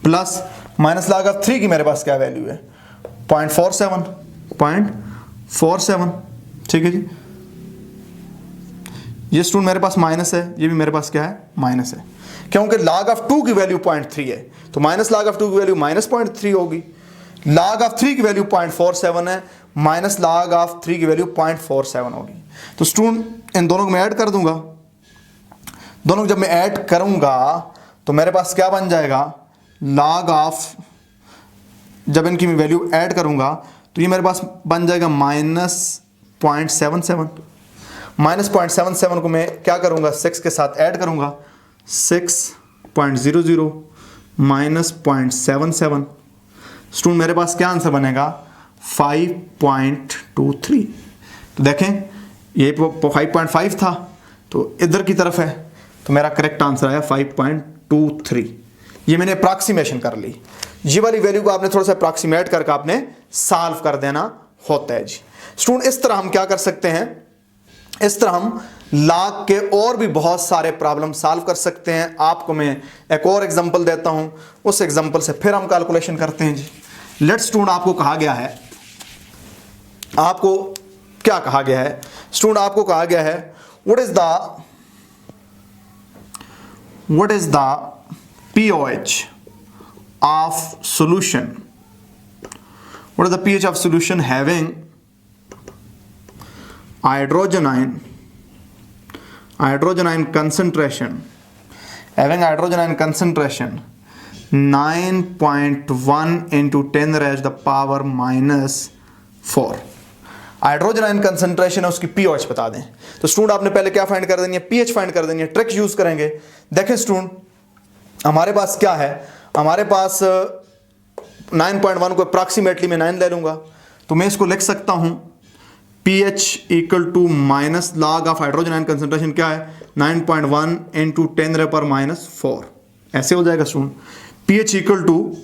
प्लस माइनस लॉग ऑफ 3 की मेरे पास क्या वैल्यू है 0.47, ठीक है जी। ये स्टूडेंट मेरे पास माइनस है, ये भी मेरे पास क्या है माइनस है, क्योंकि लॉग ऑफ 2 की वैल्यू 0.3 है, तो माइनस लॉग ऑफ 2 की वैल्यू -0.3 होगी। लॉग ऑफ 3 की वैल्यू 0.47 है, माइनस लॉग ऑफ 3 की वैल्यू 0.47 होगी। तो स्टूडेंट इन दोनों को मैं ऐड कर दूंगा, दोनों जब मैं ऐड करूंगा तो मेरे पास क्या बन जाएगा, लॉग ऑफ, जब इनकी मैं वैल्यू ऐड करूंगा तो ये मेरे पास बन जाएगा -0.77। -0.77 को मैं क्या करूंगा 6 के साथ ऐड करूंगा, 6.00 माइनस 0.77, स्टूडेंट मेरे पास क्या आंसर बनेगा 5.23। तो देखें ये 5.5 था तो इधर की तरफ है, तो मेरा करेक्ट आंसर आया 5.23। ये मैंने अप्रॉक्सीमेशन कर ली। ये वाली वैल्यू को आपने थोड़ा सा अप्रॉक्सीमेट करके आपने सॉल्व कर देना होता है जी। स्टूडेंट इस तरह हम क्या कर सकते हैं, इस तरह हम लॉग के और भी बहुत सारे प्रॉब्लम सॉल्व कर सकते हैं। आपको मैं एक और एग्जांपल देता हूं, उस एग्जांपल से फिर हम कैलकुलेशन करते हैं जी। लेट्स स्टूडेंट आपको कहा गया है, आपको क्या कहा गया है स्टूडेंट, आपको कहा गया है what is the pH of solution, what is the pH of solution having hydrogen ion concentration, having hydrogen ion concentration 9.1 into 10 raised to the power -4। Hydrogen ion concentration है, उसकी पीएच बता दें। तो स्टूडेंट आपने पहले क्या फाइंड कर देनी है, पीएच फाइंड कर देनी है। ट्रिक यूज करेंगे। देखें स्टूडेंट हमारे पास क्या है, हमारे पास 9.1 को अप्रॉक्सीमेटली मैं 9 ले लूंगा, तो मैं इसको लिख सकता हूं pH equal to minus log of hydrogen ion concentration क्या है 9.1 into 10 raised to the power -4, ऐसे हो जाएगा student. pH equal to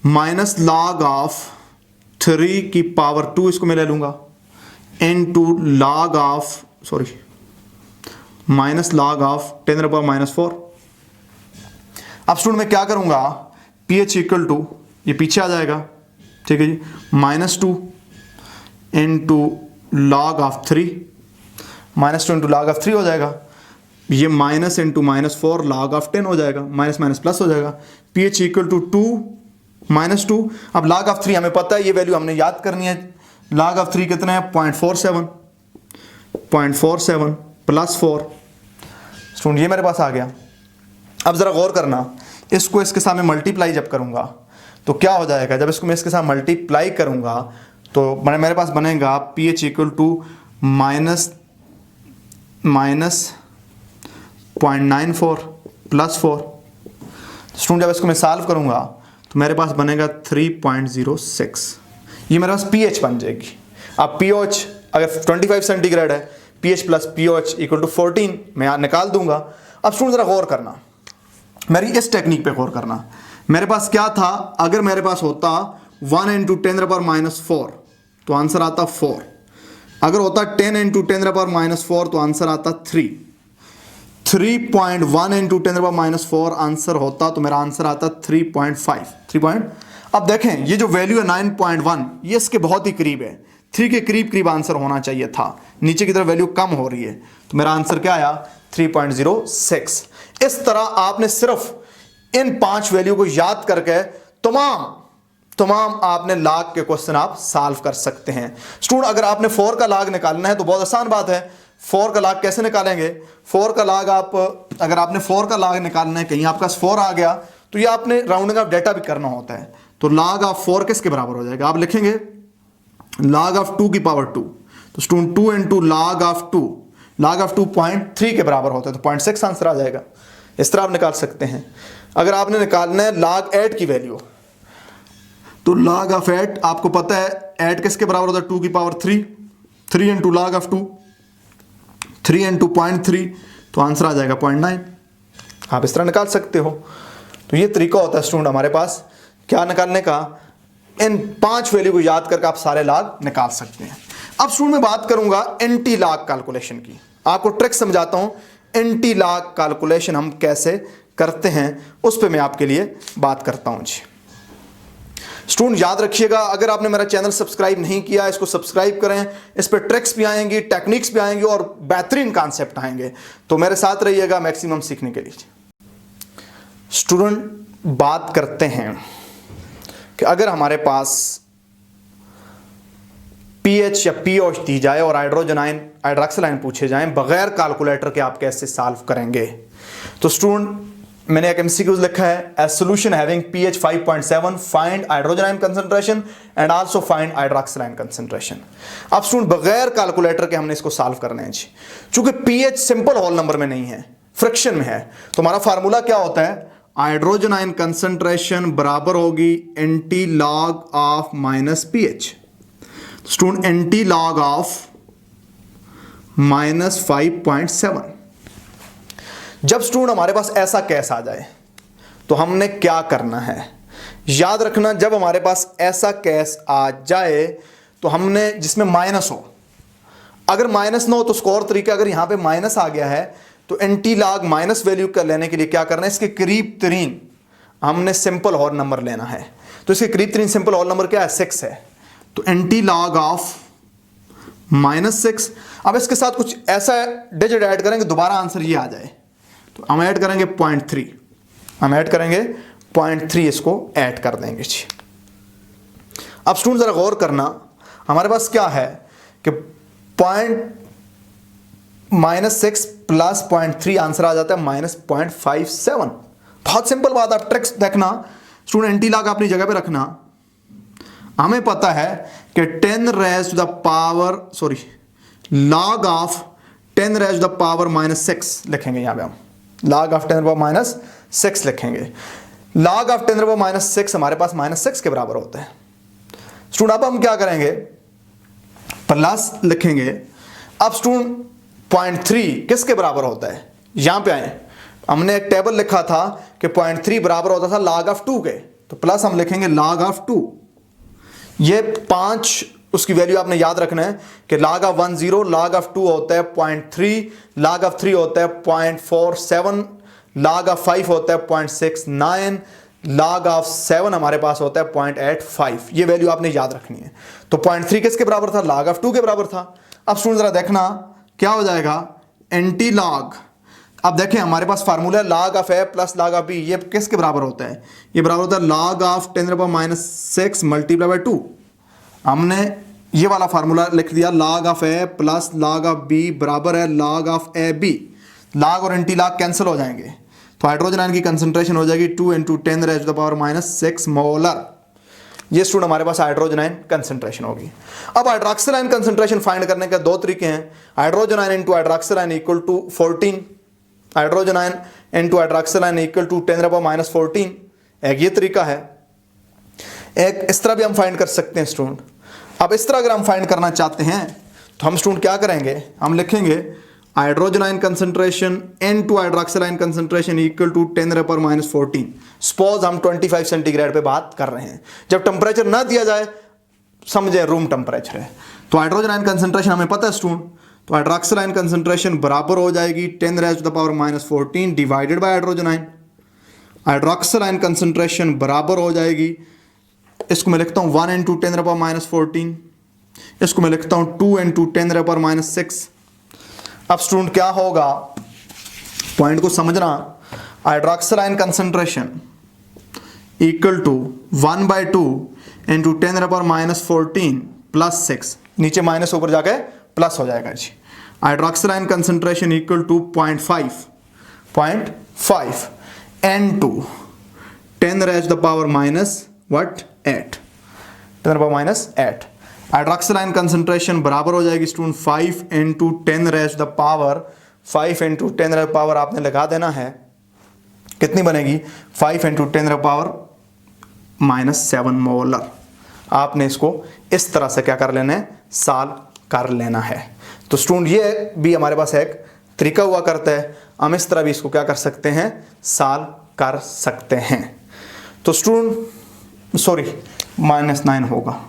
minus log of 3 की पावर 2, इसको मैं ले लूंगा, into log of minus log of 10 raised to the power -4। अब स्टूडेंट मैं क्या करूंगा, pH इक्वल टू, ये पीछे आ जाएगा, ठीक है जी, -2 into log of 3, -2 into log of 3 हो जाएगा, ये माइनस इंटू -4 लॉग ऑफ 10 हो जाएगा, माइनस माइनस प्लस हो जाएगा। pH equal to 2 -2। अब लॉग ऑफ 3 हमें पता है, ये वैल्यू हमने याद करनी है, log ऑफ 3 कितने हैं 0.47 प्लस 4। स्टूडेंट ये मेरे पास आ गया। अब ज़रा गौर करना, इसको इसके सामने मल्टीप्लाई जब करूँगा तो क्या हो जाएगा, जब इसको मैं इसके साथ मल्टीप्लाई करूँगा तो मेरे पास बनेगा pH equal to minus 0.94 plus 4। Student जब इसको मैं सॉल्व करूँगा तो मेरे पास बनेगा 3.06। ये मेरे पास pH बन जाएगी। अब pH अगर 25 सेंटीग्रेड है, pH plus pOH equal to 14 मैं यहाँ निकाल दूंगा। अब स्टूडेंट ज़रा गौर करना, मेरी इस टेक्निक पे गौर करना। मेरे पास क्या था, अगर मेरे पास होता 1 इंटू 10⁻⁻4 तो आंसर आता 4। अगर होता 10 इंटू 10⁻⁻4 तो आंसर आता 3। 3.1 इंटू 10⁻⁻4 आंसर होता तो मेरा आंसर आता 3.5। अब देखें ये जो वैल्यू है 9.1 ये इसके बहुत ही करीब है, 3 के करीब करीब आंसर होना चाहिए था। नीचे की तरफ वैल्यू कम हो रही है तो मेरा आंसर क्या आया 3.06। इस तरह आपने सिर्फ इन 5 वैल्यू को याद करके तमाम आपने log के क्वेश्चन आप सॉल्व कर सकते हैं। स्टूडेंट अगर आपने 4 का log निकालना है तो बहुत आसान बात है। 4 का log कैसे निकालेंगे, 4 का log आप अगर आपने 4 का log निकालना है, कहीं आपका 4 आ गया तो ये आपने राउंडिंग ऑफ डेटा भी करना होता है। तो log ऑफ 4 किसके बराबर हो जाएगा, आप लिखेंगे log ऑफ 2 की पावर 2। तो स्टूडेंट 2 इंटू log ऑफ 2 0.3 के बराबर होता है तो 0.6 आंसर आ जाएगा। इस तरह आप निकाल सकते हैं। अगर आपने निकालना है log 8 की वैल्यू तो log ऑफ 8 आपको पता है 8 किसके बराबर होता है 2 की power 3। 3 into log of 2 3 into 0.3 तो आंसर आ जाएगा 0.9। आप इस तरह निकाल सकते हो। तो ये तरीका होता है स्टूडेंट हमारे पास क्या निकालने का, इन 5 वैल्यू को याद करके आप सारे log निकाल सकते हैं। अब स्टूडेंट मैं बात करूंगा एंटी log कैलकुलेशन की, आपको ट्रिक समझाता हूं। एंटी log कैलकुलेशन हम कैसे करते हैं उस पर मैं आपके लिए बात करता हूं जी। स्टूडेंट याद रखिएगा, अगर आपने मेरा चैनल सब्सक्राइब नहीं किया इसको सब्सक्राइब करें। इस पर ट्रिक्स भी आएंगी, टेक्निक्स भी आएंगी और बेहतरीन कॉन्सेप्ट आएंगे, तो मेरे साथ रहिएगा मैक्सिमम सीखने के लिए। स्टूडेंट बात करते हैं कि अगर हमारे पास pH या pOH दी जाए और हाइड्रोजन आयन हाइड्रॉक्सिल आयन पूछे जाएं बगैर कैलकुलेटर के आप कैसे सॉल्व करेंगे। तो स्टूडेंट मैंने एक MCQ लिखा है, as solution having pH 5.7 find hydrogen ion concentration and also find hydroxyl ion concentration. अब स्टूडेंट बगैर कैलकुलेटर के हमने इसको सॉल्व करना है जी। चूंकि pH सिंपल होल नंबर में नहीं है, फ्रिक्शन में है, तो हमारा फार्मूला क्या होता है, हाइड्रोजन आयन कंसंट्रेशन बराबर होगी anti log of minus pH। Student anti log of minus 5.7। जब स्टूडेंट हमारे पास ऐसा केस आ जाए तो हमने क्या करना है, याद रखना जब हमारे पास ऐसा केस आ जाए तो हमने जिसमें माइनस हो, अगर माइनस ना हो तो स्कोर तरीका, अगर यहां पे माइनस आ गया है तो एंटी log माइनस वैल्यू कर लेने के लिए क्या करना है, इसके करीब तरीन हमने सिंपल होल नंबर लेना है। तो इसके करीब तरीन सिंपल होल नंबर क्या है 6 है, तो एंटी log ऑफ -6। अब इसके साथ कुछ ऐसा डिजिट ऐड करेंगे दोबारा आंसर ये आ जाए, तो हम ऐड करेंगे 0.3, हम ऐड करेंगे 0.3, इसको ऐड कर देंगे जी। अब स्टूडेंट जरा गौर करना, हमारे पास क्या है कि -6 प्लस 0.3 आंसर आ जाता है -0.57। बहुत सिंपल बात, आप ट्रिक्स देखना स्टूडेंट, एंटी log अपनी जगह पे रखना। हमें पता है कि 10 raised to the power log of 10 raised to the power -6 लिखेंगे। यहां पे हम log ऑफ 10 -6 लिखेंगे। log ऑफ 10 -6 हमारे पास -6 के बराबर होता है। स्टूडेंट अब हम क्या करेंगे, प्लस लिखेंगे। अब स्टूडेंट 0.3 किसके बराबर होता है, यहां पे आए, हमने एक टेबल लिखा था कि 0.3 बराबर होता था log ऑफ 2 के, तो प्लस हम लिखेंगे log ऑफ 2। ये 5 उसकी वैल्यू आपने याद रखना है कि log ऑफ 1 0, log ऑफ 2 होता है 0.3, log ऑफ 3 होता है 0.47, log ऑफ 5 होता है 0.69, log ऑफ 7 हमारे पास होता है 0.85। ये वैल्यू आपने याद रखनी है। तो 0.3 किसके बराबर था, log ऑफ 2 के बराबर था। अब स्टूडेंट जरा देखना क्या हो जाएगा, एंटी log। अब देखें हमारे पास formula log of a plus log of b, ये किसके बराबर होता है, ये बराबर होता है log ऑफ 10⁻⁻6 मल्टीप्लाई बाय 2। हमने ये वाला फार्मूला लिख दिया, log of A plus log of B बराबर है log of A B. log और एंटी log कैंसिल हो जाएंगे, तो हाइड्रोजन आयन की कंसंट्रेशन हो जाएगी 2 × 10⁻⁻⁻6 मोलर। ये स्टूडेंट हमारे पास हाइड्रोजन आयन कंसंट्रेशन होगी। अब हाइड्रोक्सिल आयन कंसंट्रेशन फाइंड करने के दो तरीके हैं, hydrogen ion into hydroxyl ion equal to 14, hydrogen ion into hydroxyl ion equal to 10⁻⁻14, एक ये तरीका है। एक इस तरह भी हम फाइंड कर सकते हैं स्टूडेंट। अब इस तरह अगर हम फाइंड करना चाहते हैं तो हम स्टूडेंट क्या करेंगे, हम लिखेंगे hydrogen ion concentration into hydroxyl ion concentration equal to 10⁻⁻14। Suppose हम 25 सेंटीग्रेड पे बात कर रहे हैं, जब टेम्परेचर ना दिया जाए, समझे रूम टेम्परेचर है, तो हाइड्रोजन आयन कंसंट्रेशन हमें पता है स्टूडेंट, तो हाइड्रोक्सिल आयन कंसंट्रेशन बराबर हो जाएगी 10⁻⁻14 divided by hydrogen ion. Hydroxyl ion concentration बराबर हो जाएगी, इसको मैं लिखता हूँ 1 × 10⁻⁻14, इसको मैं लिखता हूँ 2 × 10⁻⁻6। अब स्टूडेंट क्या होगा, पॉइंट को समझना, hydroxyl ion concentration equal to 1/2 × 10⁻⁻14 plus 6, नीचे माइनस ऊपर जाके प्लस हो जाएगा जी। Hydroxyl ion concentration equal to 0.5 into 10⁻⁻8। Hydroxyl ion concentration बराबर हो जाएगी स्टूडेंट 5 × 10⁻⁻, आपने लगा देना है, कितनी बनेगी 5 × 10⁻⁻7 मोलर। आपने इसको इस तरह से क्या कर लेना है, सॉल्व कर लेना है। तो स्टूडेंट ये भी हमारे पास एक तरीका हुआ करता है, हम इस तरह भी इसको क्या कर सकते हैं, सॉल्व कर सकते हैं। तो स्टूडेंट सॉरी -9 होगा,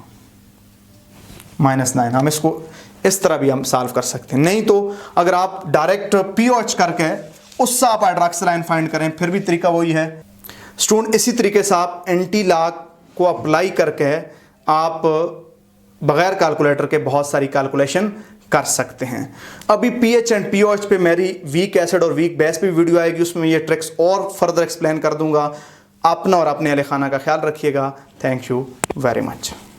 -9, हम इसको इस तरह भी हम सॉल्व कर सकते हैं। नहीं तो अगर आप डायरेक्ट पीओएच करके उससे आप हाइड्रोक्सिल आयन फाइंड करें, फिर भी तरीका वही है स्टूडेंट। इसी तरीके से आप एंटी लॉग को अप्लाई करके आप बगैर कैलकुलेटर के बहुत सारी कैलकुलेशन कर सकते हैं। अभी पीएच एंड पीओएच पे मेरी वीक एसिड और वीक बेस पे वीडियो आएगी, उसमें ये ट्रिक्स और फर्दर एक्सप्लेन कर दूंगा। अपना और अपने अहले खाना का ख्याल रखिएगा। Thank you very much.